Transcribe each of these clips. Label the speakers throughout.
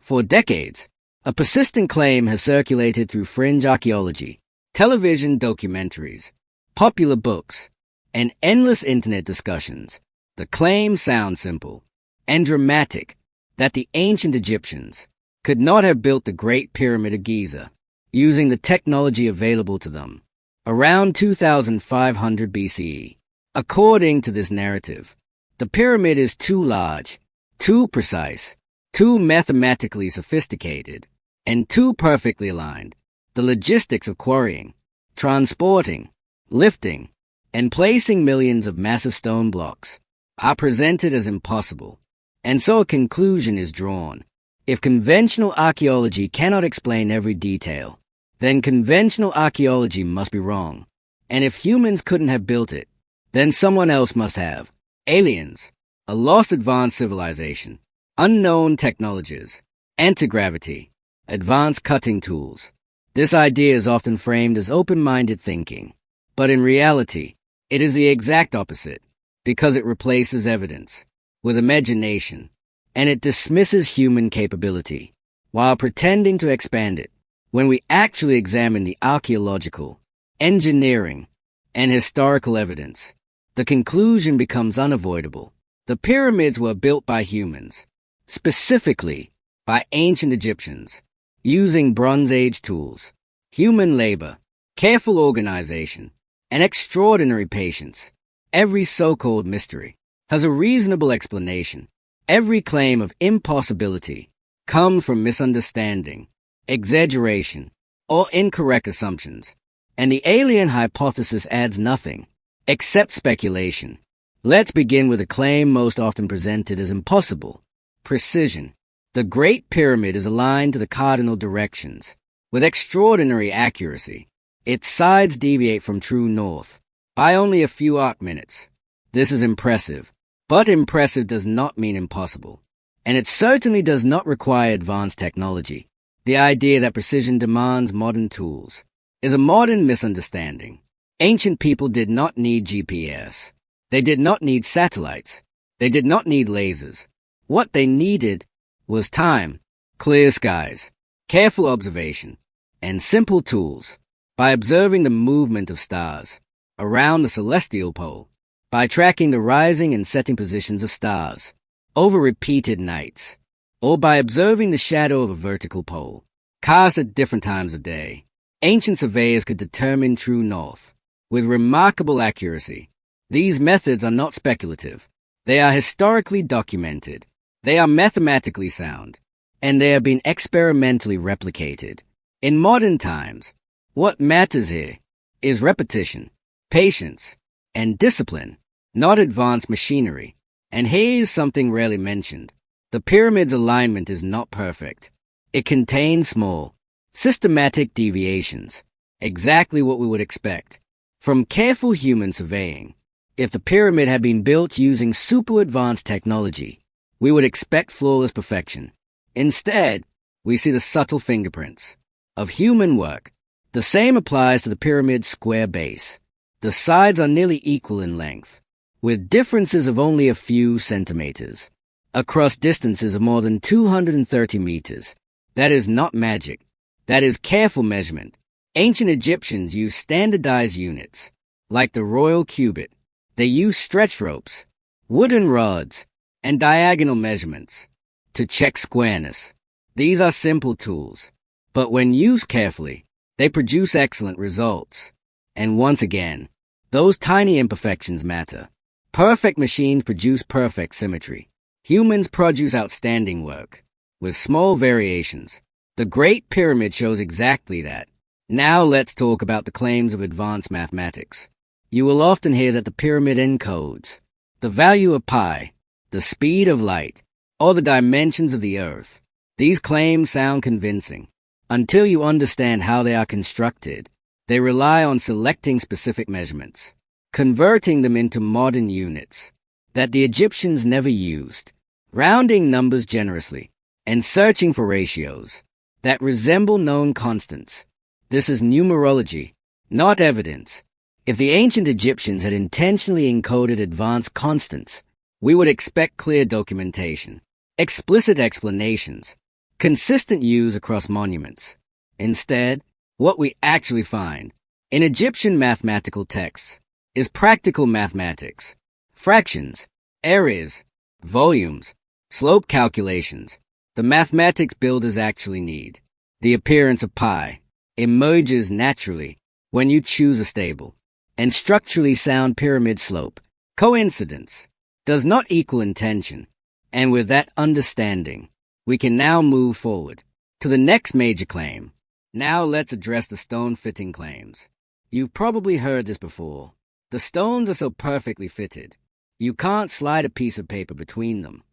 Speaker 1: For decades, a persistent claim has circulated through fringe archaeology, television documentaries, popular books, and endless internet discussions. The claim sounds simple and dramatic that the ancient Egyptians could not have built the Great Pyramid of Giza using the technology available to them around 2500 BCE. According to this narrative, the pyramid is too large, too precise, too mathematically sophisticated, and too perfectly aligned. The logistics of quarrying, transporting, lifting, and placing millions of massive stone blocks are presented as impossible, and so a conclusion is drawn. If conventional archaeology cannot explain every detail, then conventional archaeology must be wrong. And if humans couldn't have built it, then someone else must have. Aliens, a lost advanced civilization, unknown technologies, anti-gravity, advanced cutting tools. This idea is often framed as open-minded thinking, but in reality, it is the exact opposite, because it replaces evidence with imagination, and it dismisses human capability, while pretending to expand it. When we actually examine the archaeological, engineering, and historical evidence, the conclusion becomes unavoidable. The pyramids were built by humans, specifically by ancient Egyptians, using Bronze Age tools, human labor, careful organization, and extraordinary patience. Every so-called mystery has a reasonable explanation. Every claim of impossibility comes from misunderstanding, exaggeration, or incorrect assumptions, and the alien hypothesis adds nothing except speculation. Let's begin with a claim most often presented as impossible: precision. The Great Pyramid is aligned to the cardinal directions with extraordinary accuracy. Its sides deviate from true north by only a few arc minutes. This is impressive, but impressive does not mean impossible, and it certainly does not require advanced technology. The idea that precision demands modern tools is a modern misunderstanding. Ancient people did not need GPS. They did not need satellites. They did not need lasers. What they needed was time, clear skies, careful observation, and simple tools. By observing the movement of stars around the celestial pole, by tracking the rising and setting positions of stars over repeated nights, or by observing the shadow of a vertical pole cast at different times of day, ancient surveyors could determine true north with remarkable accuracy. These methods are not speculative. They are historically documented. They are mathematically sound, and they have been experimentally replicated. In modern times, what matters here is repetition, patience, and discipline, not advanced machinery. And here is something rarely mentioned. The pyramid's alignment is not perfect. It contains small, systematic deviations, exactly what we would expect from careful human surveying. If the pyramid had been built using super advanced technology, we would expect flawless perfection. Instead, we see the subtle fingerprints of human work. The same applies to the pyramid's square base. The sides are nearly equal in length, with differences of only a few centimeters, across distances of more than 230 meters. That is not magic. That is careful measurement. Ancient Egyptians used standardized units, like the royal cubit. They used stretch ropes, wooden rods, and diagonal measurements to check squareness. These are simple tools, but when used carefully, they produce excellent results. And once again, those tiny imperfections matter. Perfect machines produce perfect symmetry. Humans produce outstanding work, with small variations. The Great Pyramid shows exactly that. Now let's talk about the claims of advanced mathematics. You will often hear that the pyramid encodes the value of pi, the speed of light, or the dimensions of the earth. These claims sound convincing until you understand how they are constructed. They rely on selecting specific measurements, converting them into modern units that the Egyptians never used, rounding numbers generously, and searching for ratios that resemble known constants. This is numerology, not evidence. If the ancient Egyptians had intentionally encoded advanced constants, we would expect clear documentation, explicit explanations, consistent use across monuments. Instead, what we actually find in Egyptian mathematical texts is practical mathematics, fractions, areas, volumes, slope calculations. The mathematics builders actually need. The appearance of pi emerges naturally when you choose a stable and structurally sound pyramid slope. Coincidence does not equal intention, and with that understanding, we can now move forward to the next major claim. Now let's address the stone fitting claims. You've probably heard this before. The stones are so perfectly fitted, you can't slide a piece of paper between them.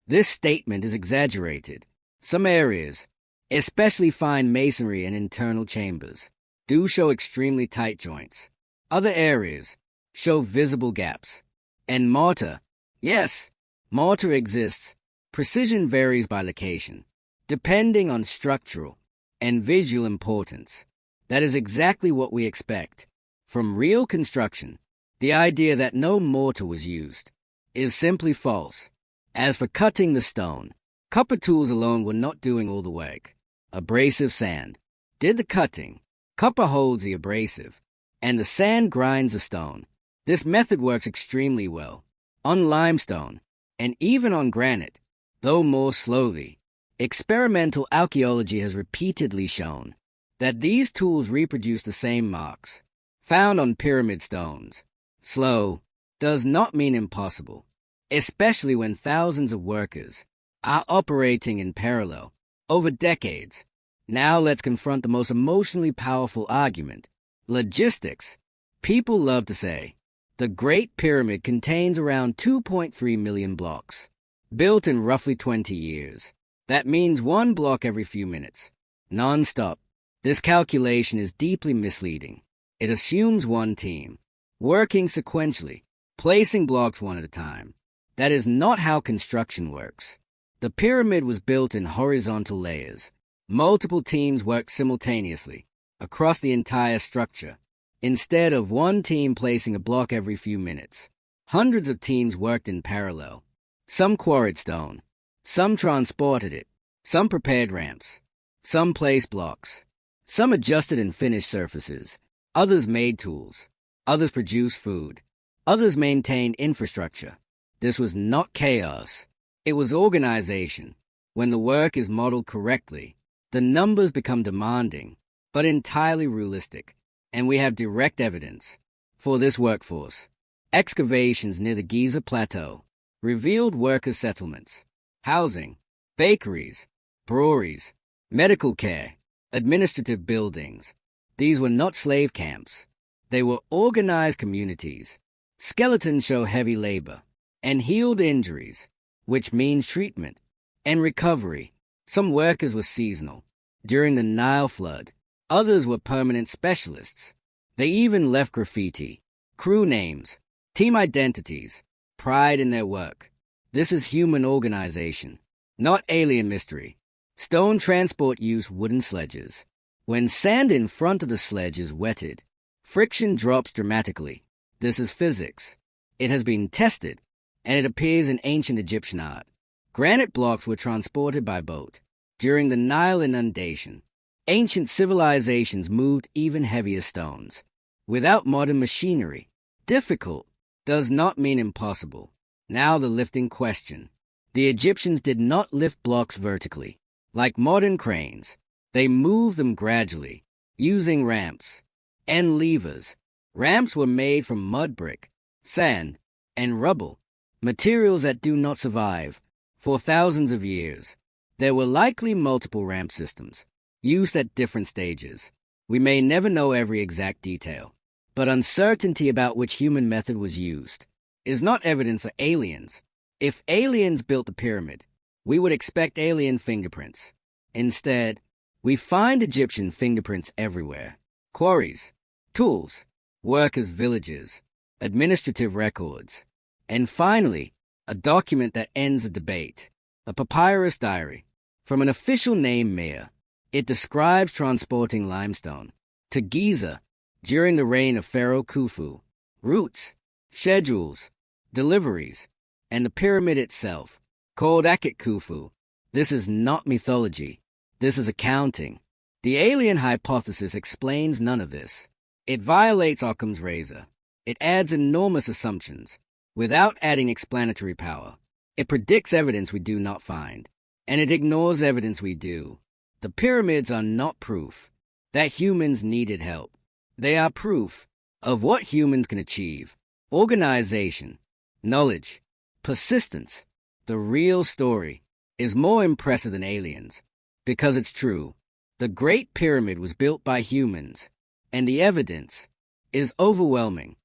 Speaker 1: This statement is exaggerated. Some areas, especially fine masonry and internal chambers, do show extremely tight joints. Other areas show visible gaps. And mortar, yes, mortar exists. Precision varies by location, depending on structural and visual importance. That is exactly what we expect from real construction. The idea that no mortar was used is simply false. As for cutting the stone, copper tools alone were not doing all the work. Abrasive sand did the cutting. Copper holds the abrasive, and the sand grinds the stone. This method works extremely well on limestone and even on granite, though more slowly. Experimental archaeology has repeatedly shown that these tools reproduce the same marks found on pyramid stones. Slow does not mean impossible, especially when thousands of workers are operating in parallel over decades. Now let's confront the most emotionally powerful argument: logistics. People love to say, the Great Pyramid contains around 2.3 million blocks, built in roughly 20 years. That means one block every few minutes, non-stop. This calculation is deeply misleading. It assumes one team, working sequentially, placing blocks one at a time. That is not how construction works. The pyramid was built in horizontal layers. Multiple teams worked simultaneously across the entire structure. Instead of one team placing a block every few minutes, hundreds of teams worked in parallel. Some quarried stone, some transported it, some prepared ramps, some placed blocks, some adjusted and finished surfaces, others made tools, others produced food, others maintained infrastructure. This was not chaos, it was organization. When the work is modeled correctly, the numbers become demanding, but entirely realistic, and we have direct evidence for this workforce. Excavations near the Giza Plateau revealed worker settlements, housing, bakeries, breweries, medical care, administrative buildings. These were not slave camps. They were organized communities. Skeletons show heavy labor and healed injuries, which means treatment and recovery. Some workers were seasonal during the Nile flood. Others were permanent specialists. They even left graffiti, crew names, team identities, pride in their work. This is human organization, not alien mystery. Stone transport used wooden sledges. When sand in front of the sledge is wetted, friction drops dramatically. This is physics. It has been tested, and it appears in ancient Egyptian art. Granite blocks were transported by boat. During the Nile inundation, ancient civilizations moved even heavier stones. Without modern machinery, difficult does not mean impossible. Now the lifting question. The Egyptians did not lift blocks vertically, like modern cranes. They moved them gradually, using ramps and levers. Ramps were made from mud brick, sand, and rubble, materials that do not survive for thousands of years. There were likely multiple ramp systems, used at different stages. We may never know every exact detail, but uncertainty about which human method was used is not evident for aliens. If aliens built the pyramid, we would expect alien fingerprints. Instead, we find Egyptian fingerprints everywhere. Quarries, tools, workers' villages, administrative records, and finally, a document that ends a debate, a papyrus diary from an official named Mayor. It describes transporting limestone to Giza during the reign of Pharaoh Khufu, routes, schedules, deliveries, and the pyramid itself, called Akhet Khufu, This is not mythology. This is accounting. The alien hypothesis explains none of this. It violates Occam's razor. It adds enormous assumptions without adding explanatory power. It predicts evidence we do not find, and it ignores evidence we do. The pyramids are not proof that humans needed help. They are proof of what humans can achieve: organization, knowledge, persistence. The real story is more impressive than aliens, because it's true. The Great Pyramid was built by humans, and the evidence is overwhelming.